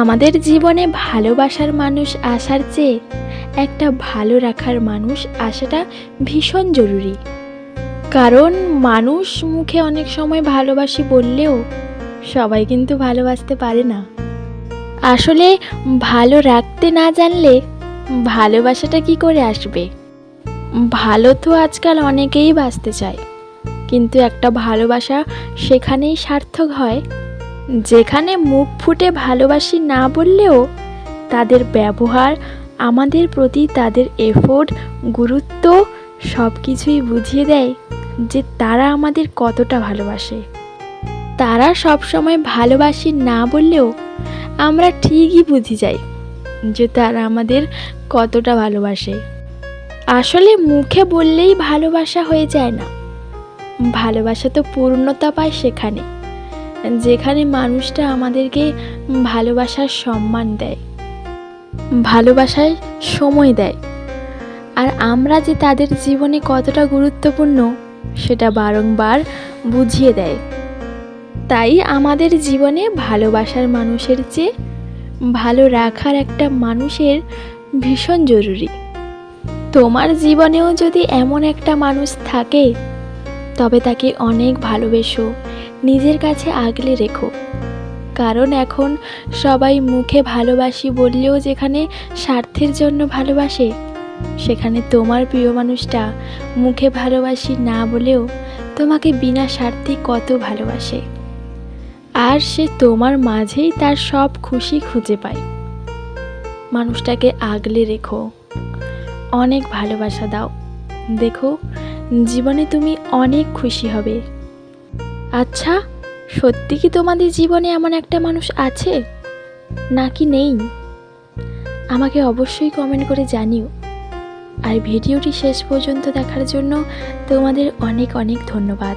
আমাদের জীবনে ভালোবাসার মানুষ আসার চেয়ে একটা ভালো রাখার মানুষ আসাটা ভীষণ জরুরি। কারণ মানুষ মুখে অনেক সময় ভালোবাসি বললেও সবাই কিন্তু ভালোবাসতে পারে না। আসলে ভালো রাখতে না জানলে ভালোবাসাটা কি করে আসবে? ভালো তো আজকাল অনেকেই বাসতে চায়, কিন্তু একটা ভালোবাসা সেখানেই সার্থক হয় যেখানে মুখ ফুটে ভালোবাসি না বললেও তাদের ব্যবহার, আমাদের প্রতি তাদের এফোর্ট, গুরুত্ব সব কিছুই বুঝিয়ে দেয় যে তারা আমাদের কতটা ভালোবাসে। তারা সবসময় ভালোবাসি না বললেও আমরা ঠিকই বুঝে যাই যে তারা আমাদের কতটা ভালোবাসে। আসলে মুখে বললেই ভালোবাসা হয়ে যায় না, ভালোবাসা তো পূর্ণতা পায় সেখানে যেখানে মানুষটা আমাদেরকে ভালোবাসার সম্মান দেয়, ভালোবাসায় সময় দেয়, আর আমরা যে তাদের জীবনে কতটা গুরুত্বপূর্ণ সেটা বারংবার বুঝিয়ে দেয়। তাই আমাদের জীবনে ভালোবাসার মানুষের চেয়ে ভালো রাখার একটা মানুষের ভীষণ জরুরি। তোমার জীবনেও যদি এমন একটা মানুষ থাকে তবে তাকে অনেক ভালোবেসো, নিজের কাছে আগলে রেখো। কারণ এখন সবাই মুখে ভালোবাসি বললেও যেখানে স্বার্থের জন্য ভালোবাসে, সেখানে তোমার প্রিয় মানুষটা মুখে ভালোবাসি না বলেও তোমাকে বিনা স্বার্থে কত ভালোবাসে, আর সে তোমার মাঝেই তার সব খুশি খুঁজে পায়। মানুষটাকে আগলে রেখো, অনেক ভালোবাসা দাও, দেখো জীবনে তুমি অনেক খুশি হবে। আচ্ছা, সত্যি কি তোমাদের জীবনে এমন একটা মানুষ আছে নাকি নেই? আমাকে অবশ্যই কমেন্ট করে জানিও। আর ভিডিওটি শেষ পর্যন্ত দেখার জন্য তোমাদের অনেক অনেক ধন্যবাদ।